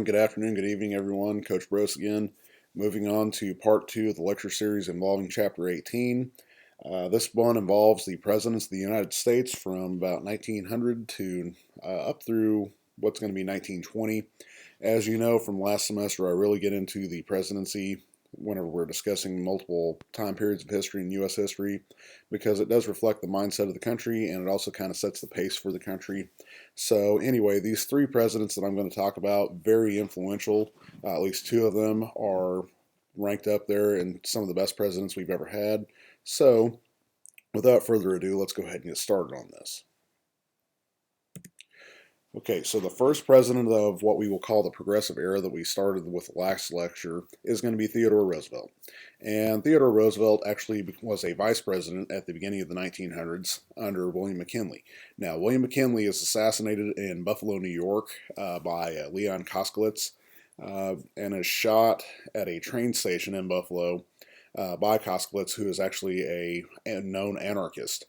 Good afternoon, good evening, everyone. Coach Bros again. Moving on to part two of the lecture series involving Chapter 18. This one involves the presidents of the United States from about 1900 to up through what's going to be 1920. As you know from last semester, I really get into the presidency whenever we're discussing multiple time periods of history in U.S. history because it does reflect the mindset of the country and it also kind of sets the pace for the country. So anyway, these three presidents that I'm going to talk about, very influential. At least two of them are ranked up there in some of the best presidents we've ever had. So without further ado, let's go ahead and get started on this. Okay, so the first president of what we will call the progressive era that we started with the last lecture is going to be Theodore Roosevelt. And Theodore Roosevelt actually was a vice president at the beginning of the 1900s under William McKinley. Now, William McKinley is assassinated in Buffalo, New York by Leon Koskowitz and is shot at a train station in Buffalo by Koskowitz, who is actually a known anarchist.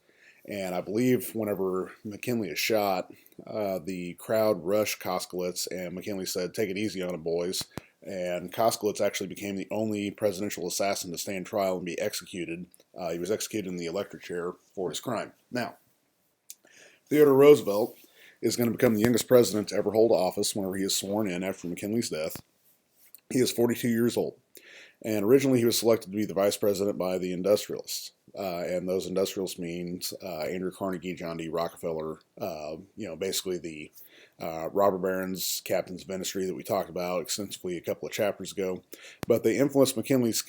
And I believe whenever McKinley is shot, the crowd rushed Koskowitz, and McKinley said, "Take it easy on him, boys." And Koskowitz actually became the only presidential assassin to stand trial and be executed. He was executed in the electric chair for his crime. Now, Theodore Roosevelt is going to become the youngest president to ever hold office whenever he is sworn in after McKinley's death. He is 42 years old. And originally he was selected to be the vice president by the industrialists. And those industrialists means Andrew Carnegie, John D. Rockefeller, basically the robber barons, captains of industry that we talked about extensively a couple of chapters ago. But they influenced McKinley's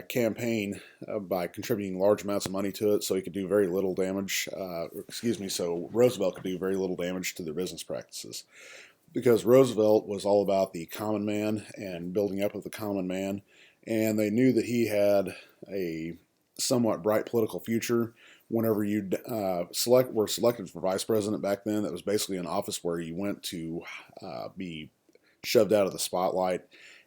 campaign by contributing large amounts of money to it so he could do very little damage, so Roosevelt could do very little damage to their business practices. Because Roosevelt was all about the common man and building up of the common man. And they knew that he had a somewhat bright political future. Whenever you were selected for vice president back then, that was basically an office where you went to be shoved out of the spotlight.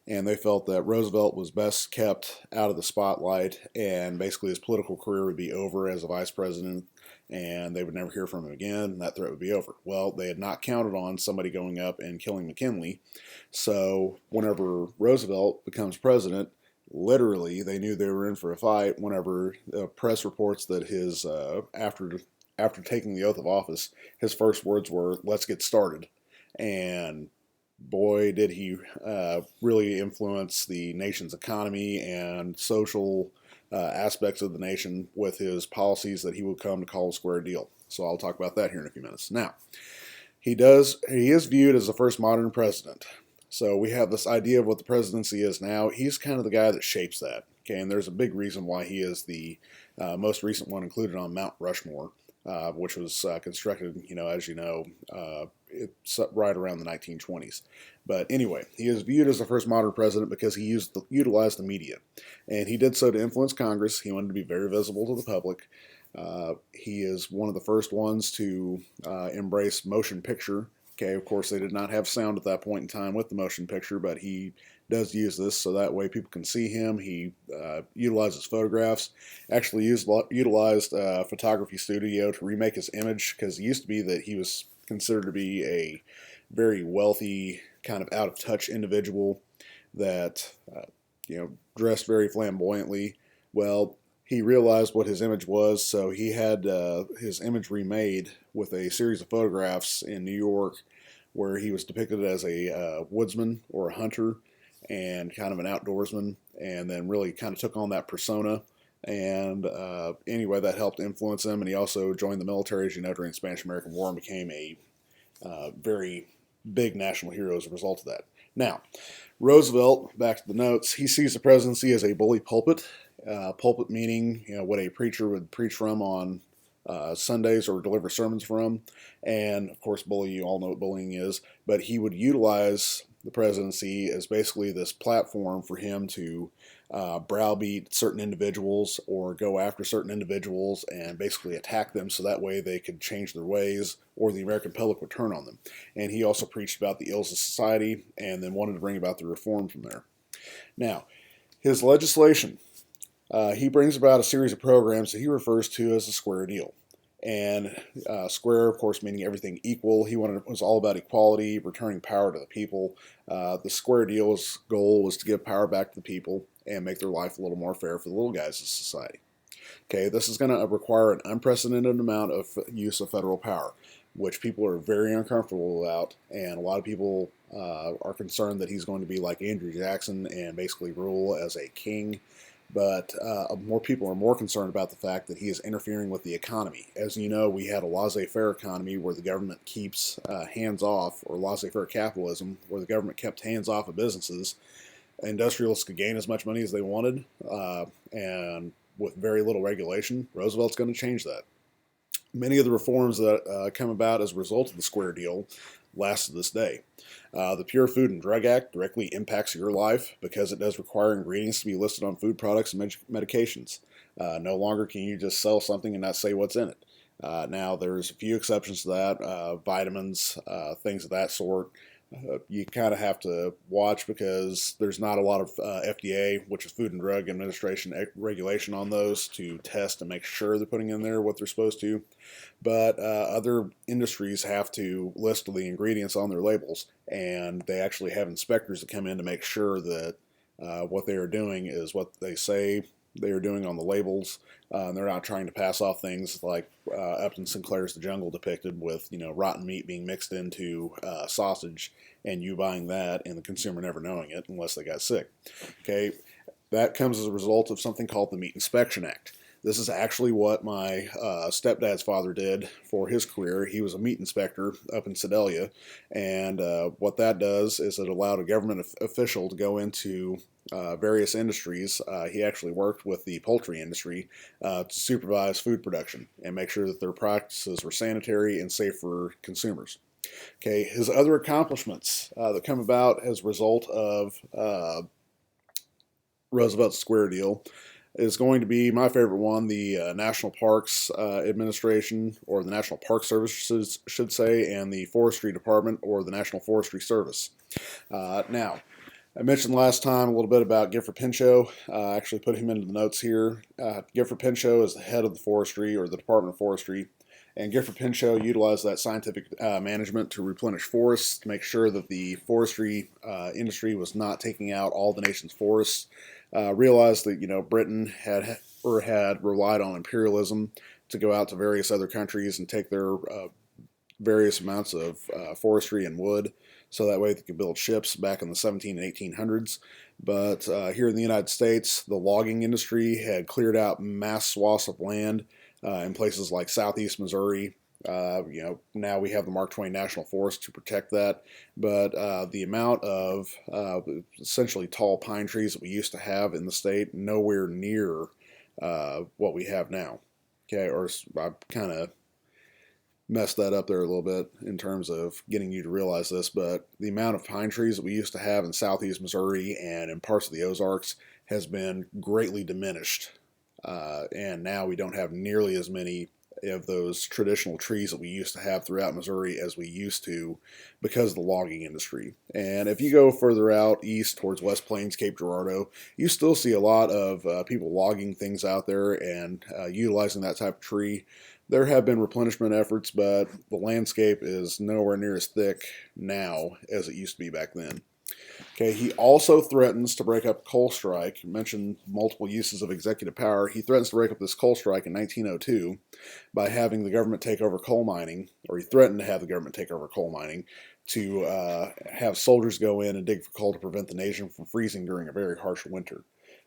And they felt that Roosevelt was best kept out of the spotlight, and basically his political career would be over as a vice president, and they would never hear from him again, and that threat would be over. Well, they had not counted on somebody going up and killing McKinley, so whenever Roosevelt becomes president, literally, they knew they were in for a fight whenever the press reports that his, after taking the oath of office, his first words were, "Let's get started." And boy, did he really influence the nation's economy and social aspects of the nation with his policies that he would come to call a square deal. So I'll talk about that here in a few minutes. Now, he is viewed as the first modern president. So we have this idea of what the presidency is now. He's kind of the guy that shapes that. Okay, and there's a big reason why he is the most recent one included on Mount Rushmore, which was constructed, as you know, it's right around the 1920s. But anyway, he is viewed as the first modern president because he utilized the media. And he did so to influence Congress. He wanted to be very visible to the public. He is one of the first ones to embrace motion picture. Okay, of course, they did not have sound at that point in time with the motion picture, but he does use this so that way people can see him. He utilizes photographs, actually utilized a photography studio to remake his image, because it used to be that he was considered to be a very wealthy, kind of out-of-touch individual that, dressed very flamboyantly. Well, he realized what his image was, so he had his image remade with a series of photographs in New York where he was depicted as a woodsman or a hunter and kind of an outdoorsman, and then really kind of took on that persona. And anyway, that helped influence him, and he also joined the military, as you know, during the Spanish-American War and became a very big national hero as a result of that. Now, Roosevelt, back to the notes, he sees the presidency as a bully pulpit. Pulpit meaning, what a preacher would preach from on Sundays or deliver sermons from. And, of course, bully, you all know what bullying is. But he would utilize the presidency as basically this platform for him to browbeat certain individuals or go after certain individuals and basically attack them so that way they could change their ways or the American public would turn on them. And he also preached about the ills of society and then wanted to bring about the reform from there. Now, his legislation. He brings about a series of programs that he refers to as the square deal. And square, of course, meaning everything equal. He was all about equality, returning power to the people. The square deal's goal was to give power back to the people and make their life a little more fair for the little guys of society. Okay, this is going to require an unprecedented amount of use of federal power, which people are very uncomfortable about, and a lot of people are concerned that he's going to be like Andrew Jackson and basically rule as a king. But more people are more concerned about the fact that he is interfering with the economy. As you know, we had a laissez-faire economy where the government keeps hands off, or laissez-faire capitalism, where the government kept hands off of businesses. Industrialists could gain as much money as they wanted, and with very little regulation. Roosevelt's going to change that. Many of the reforms that come about as a result of the Square Deal last to this day. The Pure Food and Drug Act directly impacts your life because it does require ingredients to be listed on food products and medications. No longer can you just sell something and not say what's in it. Now, there's a few exceptions to that, vitamins, things of that sort. You kind of have to watch because there's not a lot of FDA, which is Food and Drug Administration, regulation on those to test and make sure they're putting in there what they're supposed to. But other industries have to list the ingredients on their labels, and they actually have inspectors that come in to make sure that what they are doing is what they say they are doing on the labels. They're not trying to pass off things like Upton Sinclair's The Jungle depicted with, rotten meat being mixed into sausage and you buying that and the consumer never knowing it unless they got sick. Okay, that comes as a result of something called the Meat Inspection Act. This is actually what my stepdad's father did for his career. He was a meat inspector up in Sedalia, and what that does is it allowed a government official to go into various industries. He actually worked with the poultry industry to supervise food production and make sure that their practices were sanitary and safe for consumers. Okay, his other accomplishments that come about as a result of Roosevelt's Square Deal is going to be my favorite one, the National Parks Administration, or the National Park Service, should say, and the Forestry Department, or the National Forestry Service. Now, I mentioned last time a little bit about Gifford Pinchot. I actually put him into the notes here. Gifford Pinchot is the head of the forestry, or the Department of Forestry, and Gifford Pinchot utilized that scientific management to replenish forests, to make sure that the forestry industry was not taking out all the nation's forests. Realized that Britain had relied on imperialism to go out to various other countries and take their various amounts of forestry and wood, so that way they could build ships back in the 17 and 1800s. But here in the United States, the logging industry had cleared out mass swaths of land in places like southeast Missouri. Now we have the Mark Twain National Forest to protect that, but the amount of essentially tall pine trees that we used to have in the state, nowhere near what we have now. Okay, or I kind of messed that up there a little bit in terms of getting you to realize this, but the amount of pine trees that we used to have in southeast Missouri and in parts of the Ozarks has been greatly diminished, and now we don't have nearly as many of those traditional trees that we used to have throughout Missouri as we used to because of the logging industry. And if you go further out east towards West Plains, Cape Girardeau, you still see a lot of people logging things out there and utilizing that type of tree. There have been replenishment efforts, but the landscape is nowhere near as thick now as it used to be back then. Okay, he also threatens to break up coal strike. You mentioned multiple uses of executive power. He threatens to break up this coal strike in 1902 by having the government take over coal mining, or he threatened to have the government take over coal mining to have soldiers go in and dig for coal to prevent the nation from freezing during a very harsh winter.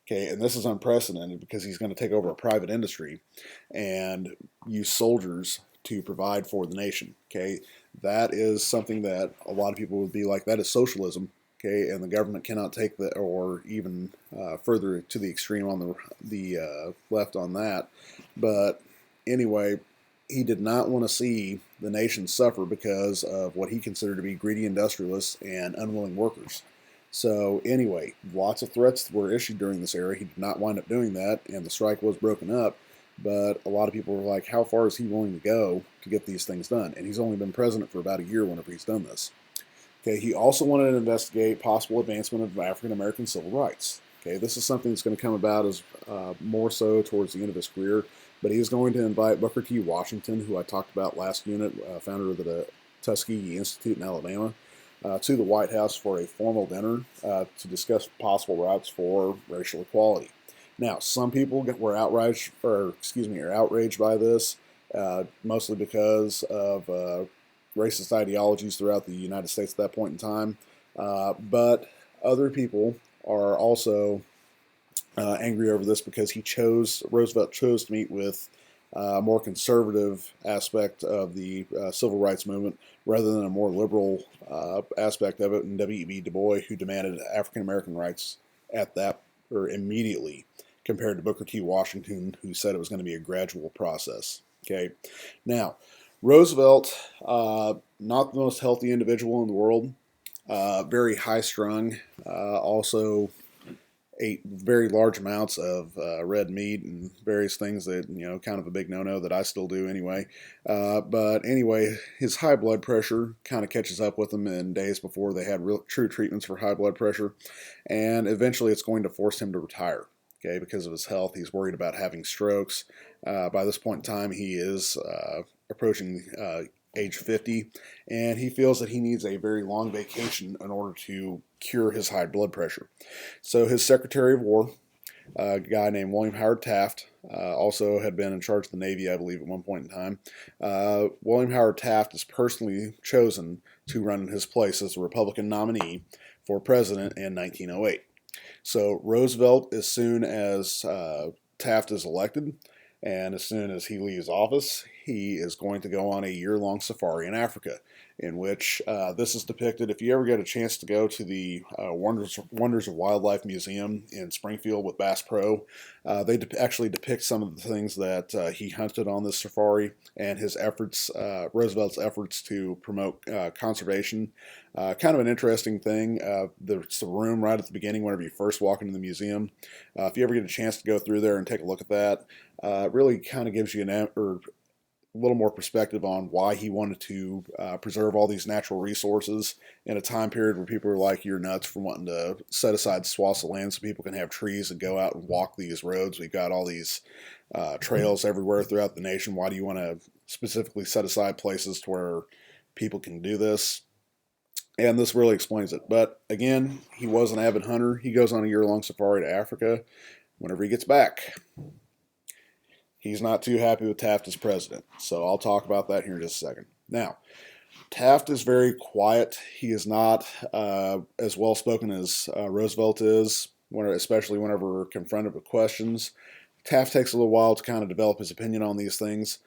Okay, and this is unprecedented because he's going to take over a private industry and use soldiers to provide for the nation. Okay, that is something that a lot of people would be like, that is socialism. Okay, and the government cannot take that, or even further to the extreme on the left on that. But anyway, he did not want to see the nation suffer because of what he considered to be greedy industrialists and unwilling workers. So anyway, lots of threats were issued during this era. He did not wind up doing that, and the strike was broken up. But a lot of people were like, how far is he willing to go to get these things done? And he's only been president for about a year whenever he's done this. Okay, he also wanted to investigate possible advancement of African American civil rights. Okay, this is something that's going to come about as more so towards the end of his career. but he is going to invite Booker T. Washington, who I talked about last unit, founder of the Tuskegee Institute in Alabama, to the White House for a formal dinner to discuss possible routes for racial equality. Now, some people are outraged by this, mostly because of racist ideologies throughout the United States at that point in time. But other people are also angry over this because Roosevelt chose to meet with a more conservative aspect of the civil rights movement rather than a more liberal aspect of it, and W.E.B. Du Bois, who demanded African American rights at that or immediately, compared to Booker T. Washington, who said it was going to be a gradual process. Okay, now Roosevelt, not the most healthy individual in the world, very high strung, also ate very large amounts of red meat and various things that, kind of a big no-no that I still do anyway. But anyway, his high blood pressure kind of catches up with him in days before they had true treatments for high blood pressure. And eventually it's going to force him to retire. Okay, because of his health, he's worried about having strokes. By this point in time, he is approaching age 50, and he feels that he needs a very long vacation in order to cure his high blood pressure. So his Secretary of War, a guy named William Howard Taft, also had been in charge of the Navy, I believe, at one point in time. William Howard Taft is personally chosen to run in his place as the Republican nominee for president in 1908. So Roosevelt, as soon as Taft is elected, and as soon as he leaves office, he is going to go on a year-long safari in Africa, in which this is depicted. If you ever get a chance to go to the Wonders of Wildlife Museum in Springfield with Bass Pro, they actually depict some of the things that he hunted on this safari and his efforts, Roosevelt's efforts to promote conservation. Kind of an interesting thing. There's a room right at the beginning whenever you first walk into the museum. If you ever get a chance to go through there and take a look at that, it really kind of gives you a little more perspective on why he wanted to preserve all these natural resources in a time period where people are like, you're nuts for wanting to set aside swaths of land so people can have trees and go out and walk these roads. We've got all these trails everywhere throughout the nation. Why do you want to specifically set aside places to where people can do this? And this really explains it. But again, he was an avid hunter. He goes on a year-long safari to Africa. Whenever he gets back, he's not too happy with Taft as president. So I'll talk about that here in just a second. Now, Taft is very quiet. He is not as well-spoken as Roosevelt is, especially whenever confronted with questions. Taft takes a little while to kind of develop his opinion on these things.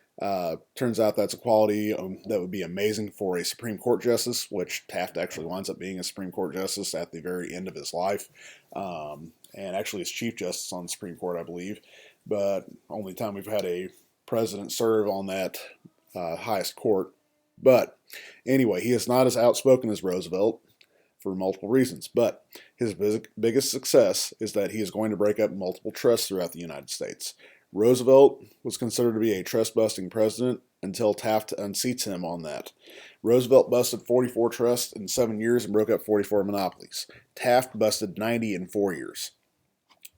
Turns out that's a quality that would be amazing for a Supreme Court justice, which Taft actually winds up being a Supreme Court justice at the very end of his life, and actually is Chief Justice on the Supreme Court, I believe. But only time we've had a president serve on that highest court. But anyway, he is not as outspoken as Roosevelt for multiple reasons. But his biggest success is that he is going to break up multiple trusts throughout the United States. Roosevelt was considered to be a trust-busting president until Taft unseats him on that. Roosevelt busted 44 trusts in 7 years and broke up 44 monopolies. Taft busted 90 in 4 years.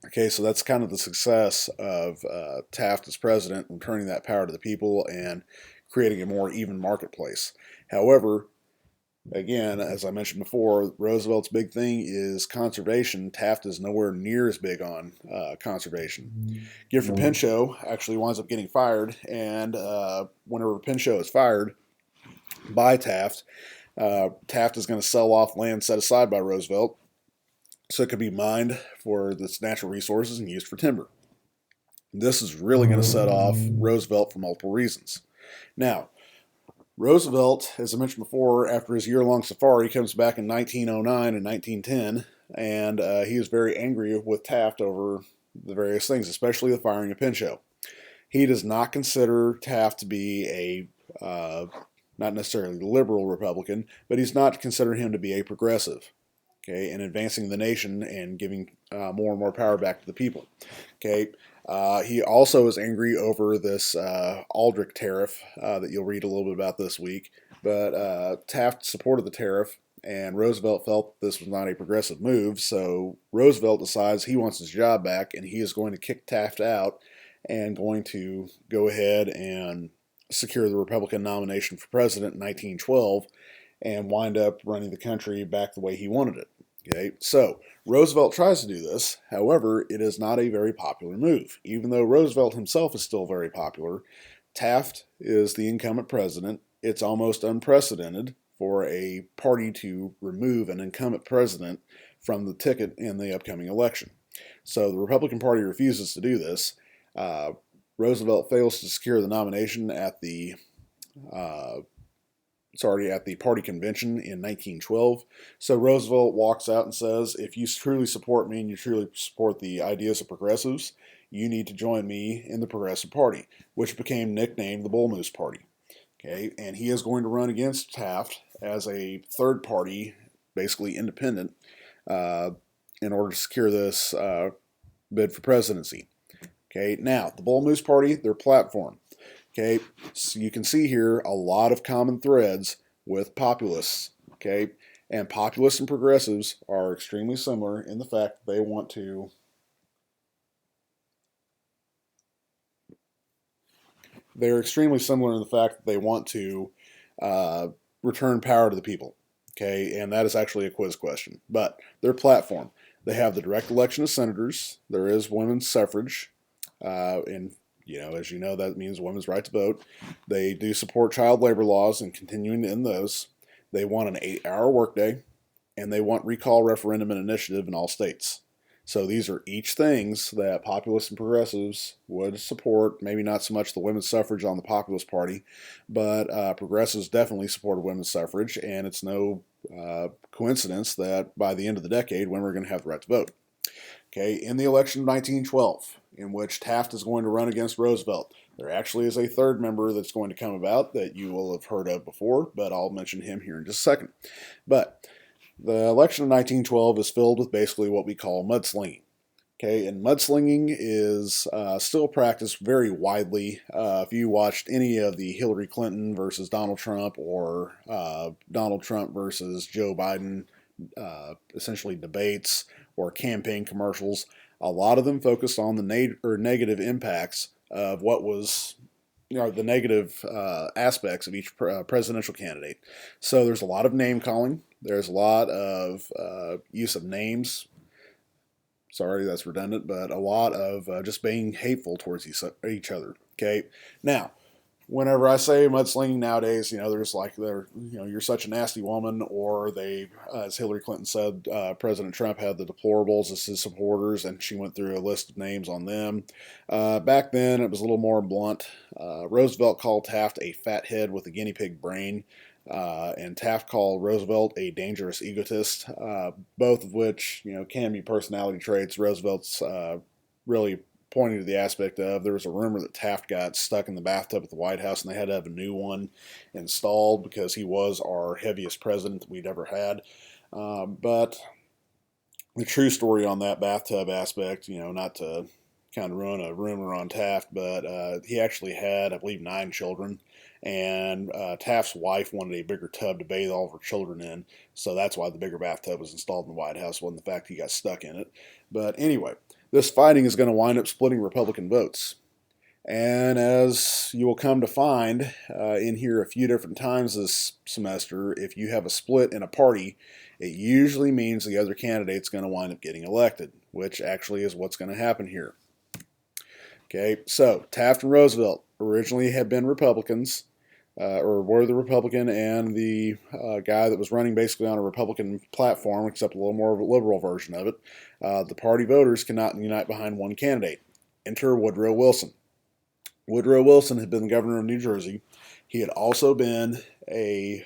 Okay, so that's kind of the success of Taft as president, returning that power to the people and creating a more even marketplace. However, again, as I mentioned before, Roosevelt's big thing is conservation. Taft is nowhere near as big on conservation. Gifford Pinchot actually winds up getting fired, and whenever Pinchot is fired by Taft, Taft is going to sell off land set aside by Roosevelt so it could be mined for its natural resources and used for timber. This is really going to set off Roosevelt for multiple reasons. Now, Roosevelt, as I mentioned before, after his year-long safari, comes back in 1909 and 1910, and he is very angry with Taft over the various things, especially the firing of Pinchot. He does not consider Taft to be a, not necessarily liberal Republican, but he's not considering him to be a progressive, okay, and advancing the nation and giving more and more power back to the people. Okay, he also is angry over this Aldrich tariff that you'll read a little bit about this week. But Taft supported the tariff, and Roosevelt felt this was not a progressive move. So Roosevelt decides he wants his job back, and he is going to kick Taft out and going to go ahead and secure the Republican nomination for president in 1912 and wind up running the country back the way he wanted it. Okay, so Roosevelt tries to do this. However, it is not a very popular move. Even though Roosevelt himself is still very popular, Taft is the incumbent president. It's almost unprecedented for a party to remove an incumbent president from the ticket in the upcoming election. So the Republican Party refuses to do this. Uh, Roosevelt fails to secure the nomination at the uh, at the party convention in 1912. So Roosevelt walks out and says, if you truly support me and you truly support the ideas of progressives, you need to join me in the Progressive Party, which became nicknamed the Bull Moose Party. Okay, and he is going to run against Taft as a third party, basically independent, uh, in order to secure this bid for presidency. Okay, now the Bull Moose Party, their platform. Okay, so you can see here a lot of common threads with populists. Okay, and populists and progressives are extremely similar in the fact that they want to they're extremely similar in the fact that they want to uh, return power to the people. Okay, and that is actually a quiz question. But their platform, they have the direct election of senators. There is women's suffrage, and as you know, that means women's right to vote. They do support child labor laws and continuing to end those. They want an 8-hour workday, and they want recall, referendum, and initiative in all states. So these are each things that populists and progressives would support. Maybe not so much the women's suffrage on the populist party, but progressives definitely supported women's suffrage, and it's no coincidence that by the end of the decade, women are going to have the right to vote. Okay, in the election of 1912, in which Taft is going to run against Roosevelt, there actually is a third member that's going to come about that you will have heard of before, but I'll mention him here in just a second. But the election of 1912 is filled with basically what we call mudslinging. Okay, and mudslinging is still practiced very widely. If you watched any of the Hillary Clinton versus Donald Trump or Donald Trump versus Joe Biden, essentially debates or campaign commercials, a lot of them focused on the negative impacts of what was the negative aspects of each presidential candidate. So there's a lot of name calling. There's a lot of use of names. Sorry, that's redundant, but a lot of just being hateful towards each other. Okay, now whenever I say mudslinging nowadays, there's you're such a nasty woman, or they, as Hillary Clinton said, President Trump had the deplorables as his supporters, and she went through a list of names on them. Back then, it was a little more blunt. Roosevelt called Taft a fathead with a guinea pig brain, and Taft called Roosevelt a dangerous egotist, both of which, can be personality traits. Roosevelt's really pointing to the aspect of there was a rumor that Taft got stuck in the bathtub at the White House and they had to have a new one installed because he was our heaviest president that we'd ever had. But the true story on that bathtub aspect, not to kind of ruin a rumor on Taft, but he actually had, I believe, 9 children. And Taft's wife wanted a bigger tub to bathe all of her children in, so that's why the bigger bathtub was installed in the White House, wasn't the fact he got stuck in it. But anyway, this fighting is going to wind up splitting Republican votes. And as you will come to find in here a few different times this semester, if you have a split in a party, it usually means the other candidate's going to wind up getting elected, which actually is what's going to happen here. Okay, so Taft and Roosevelt originally had been Republicans, or were the Republican and the guy that was running basically on a Republican platform, except a little more of a liberal version of it. The party voters cannot unite behind one candidate. Enter Woodrow Wilson. Woodrow Wilson had been the governor of New Jersey. He had also been a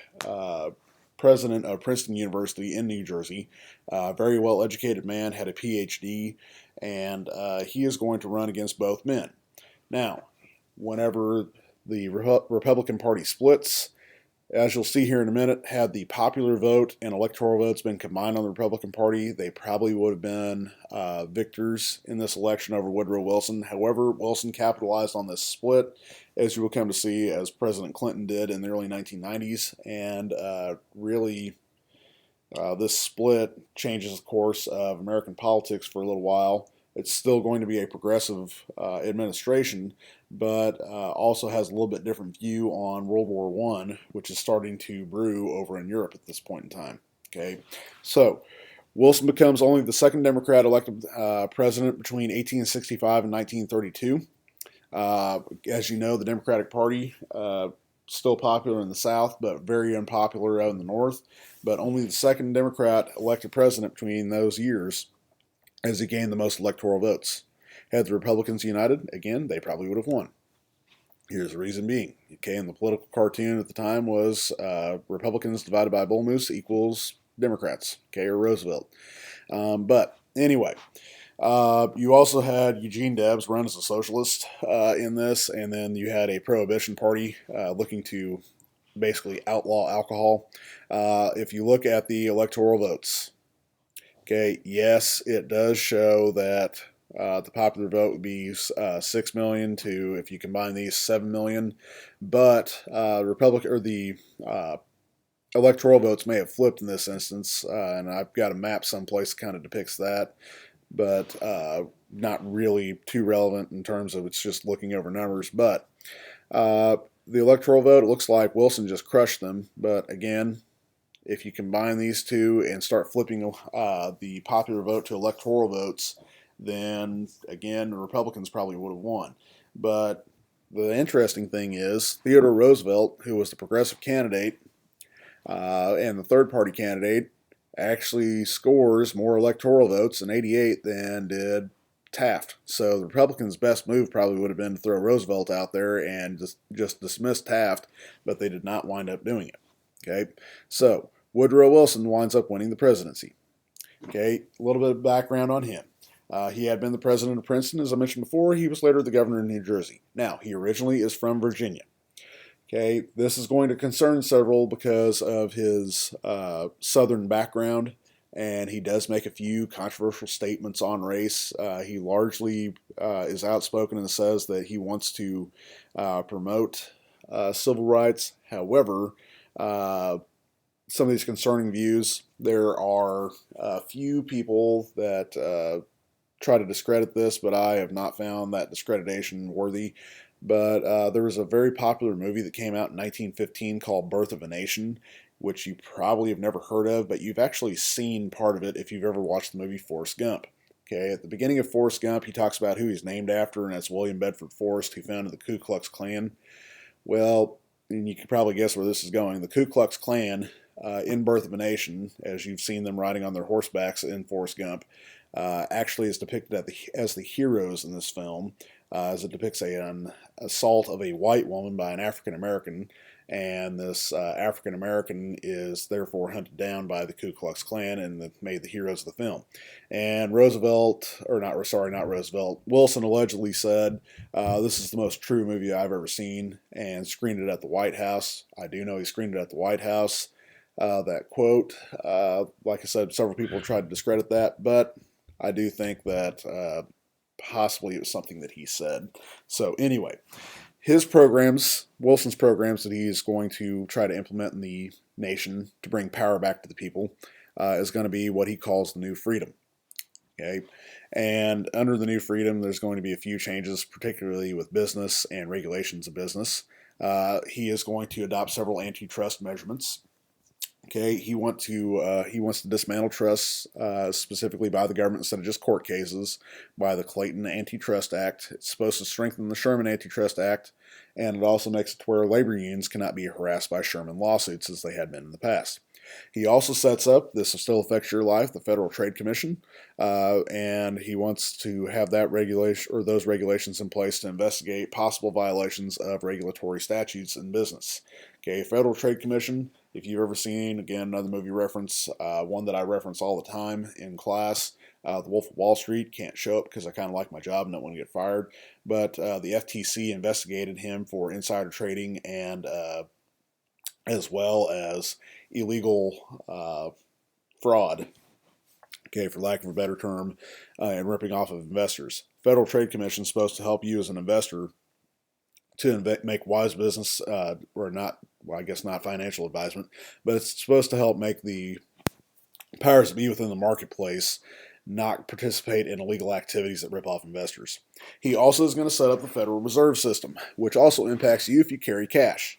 president of Princeton University in New Jersey. Very well educated man, had a PhD, and he is going to run against both men. Now, whenever the Republican Party splits, as you'll see here in a minute, had the popular vote and electoral votes been combined on the Republican Party, they probably would have been victors in this election over Woodrow Wilson. However, Wilson capitalized on this split, as you will come to see, as President Clinton did in the early 1990s, and really this split changes the course of American politics for a little while. it's still going to be a progressive administration, but also has a little bit different view on World War One, which is starting to brew over in Europe at this point in time. Okay, so Wilson becomes only the second Democrat elected president between 1865 and 1932. As you know, the Democratic Party still popular in the South, but very unpopular out in the North. But only the second Democrat elected president between those years, as he gained the most electoral votes. Had the Republicans united, again, they probably would have won. Here's the reason being. Okay, and the political cartoon at the time was Republicans divided by Bull Moose equals Democrats, okay, or Roosevelt. But anyway, you also had Eugene Debs run as a socialist in this, and then you had a prohibition party looking to basically outlaw alcohol. If you look at the electoral votes, okay, yes, it does show that the popular vote would be 6 million to, if you combine these, 7 million. But the electoral votes may have flipped in this instance, and I've got a map someplace that kind of depicts that, but not really too relevant in terms of it's just looking over numbers. But the electoral vote, it looks like Wilson just crushed them. But again, if you combine these two and start flipping the popular vote to electoral votes, then again, the Republicans probably would have won. But the interesting thing is Theodore Roosevelt, who was the progressive candidate and the third party candidate, actually scores more electoral votes in 88 than did Taft. So the Republicans' best move probably would have been to throw Roosevelt out there and just dismiss Taft, but they did not wind up doing it. Okay, so Woodrow Wilson winds up winning the presidency. Okay, a little bit of background on him. He had been the president of Princeton, as I mentioned before. He was later the governor of New Jersey. Now, he originally is from Virginia. Okay, this is going to concern several because of his Southern background, and he does make a few controversial statements on race. He largely is outspoken and says that he wants to promote civil rights. However, some of these concerning views, there are a few people that try to discredit this, but I have not found that discreditation worthy. But there was a very popular movie that came out in 1915 called Birth of a Nation, which you probably have never heard of, but you've actually seen part of it if you've ever watched the movie Forrest Gump. Okay, at the beginning of Forrest Gump, he talks about who he's named after, and that's William Bedford Forrest, who founded the Ku Klux Klan. Well, and you can probably guess where this is going. The Ku Klux Klan in Birth of a Nation, as you've seen them riding on their horsebacks in Forrest Gump, actually is depicted as the heroes in this film, as it depicts an assault of a white woman by an African American, and this African American is therefore hunted down by the Ku Klux Klan and made the heroes of the film. And not Roosevelt, Wilson allegedly said, "This is the most true movie I've ever seen," and screened it at the White House. I do know he screened it at the White House. That quote, like I said, several people tried to discredit that, but I do think that possibly it was something that he said. So anyway, Wilson's programs that he's going to try to implement in the nation to bring power back to the people, is going to be what he calls the New Freedom. Okay, and under the New Freedom, there's going to be a few changes, particularly with business and regulations of business. He is going to adopt several antitrust measurements. Okay, he wants to dismantle trusts, specifically by the government instead of just court cases, by the Clayton Antitrust Act. It's supposed to strengthen the Sherman Antitrust Act, and it also makes it to where labor unions cannot be harassed by Sherman lawsuits as they had been in the past. He also sets up, this still affects your life, the Federal Trade Commission, and he wants to have that regulation or those regulations in place to investigate possible violations of regulatory statutes in business. Okay, Federal Trade Commission. If you've ever seen, again, another movie reference, one that I reference all the time in class, The Wolf of Wall Street, can't show it because I kind of like my job and don't want to get fired. But the FTC investigated him for insider trading and as well as illegal fraud, okay, for lack of a better term, and ripping off of investors. Federal Trade Commission is supposed to help you as an investor to make wise business, or not, well, I guess not financial advisement, but it's supposed to help make the powers that be within the marketplace not participate in illegal activities that rip off investors. He also is going to set up the Federal Reserve System, which also impacts you if you carry cash.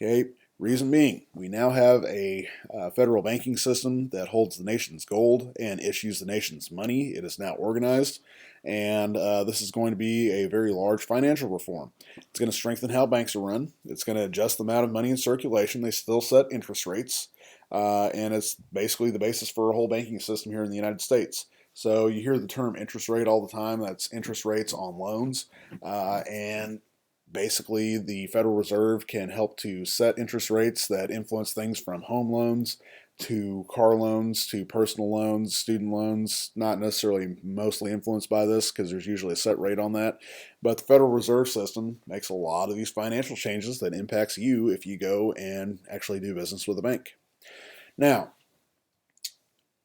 Okay, reason being, we now have a federal banking system that holds the nation's gold and issues the nation's money. It is now organized, and this is going to be a very large financial reform. It's going to strengthen how banks are run. It's going to adjust the amount of money in circulation. They still set interest rates, and it's basically the basis for a whole banking system here in the United States. So you hear the term interest rate all the time. That's interest rates on loans, and basically the Federal Reserve can help to set interest rates that influence things from home loans to car loans to personal loans, student loans, not necessarily mostly influenced by this because there's usually a set rate on that. But the Federal Reserve System makes a lot of these financial changes that impacts you if you go and actually do business with a bank. Now,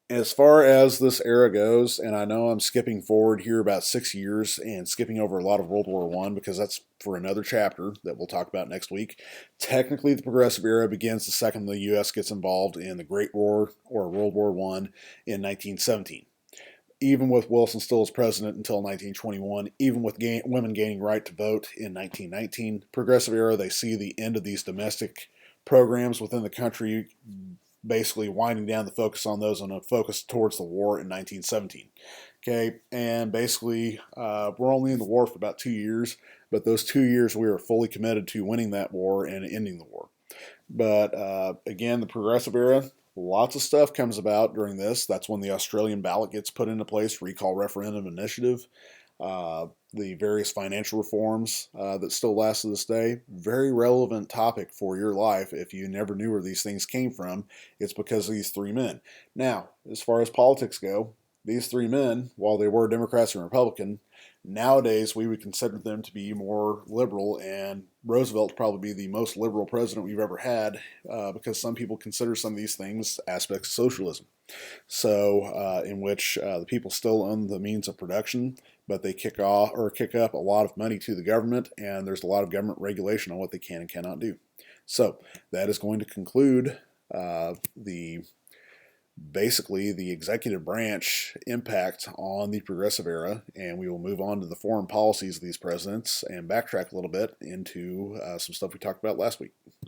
as far as this era goes, and I know I'm skipping forward here about 6 years and skipping over a lot of World War I because that's for another chapter that we'll talk about next week. Technically, the Progressive Era begins the second the U.S. gets involved in the Great War or World War I in 1917. Even with Wilson still as president until 1921, even with women gaining right to vote in 1919, Progressive Era, they see the end of these domestic programs within the country, basically winding down the focus on those and a focus towards the war in 1917. Okay, and basically we're only in the war for about 2 years, but those 2 years we were fully committed to winning that war and ending the war. But again, the Progressive Era, lots of stuff comes about during this. That's when the Australian ballot gets put into place, recall referendum initiative. The various financial reforms that still last to this day. Very relevant topic for your life. If you never knew where these things came from, it's because of these three men. Now, as far as politics go, these three men, while they were Democrats and Republican, nowadays we would consider them to be more liberal, and Roosevelt probably be the most liberal president we've ever had because some people consider some of these things aspects of socialism. So, in which the people still own the means of production, but they kick up a lot of money to the government, and there's a lot of government regulation on what they can and cannot do. So that is going to conclude basically the executive branch impact on the Progressive Era, and we will move on to the foreign policies of these presidents and backtrack a little bit into some stuff we talked about last week.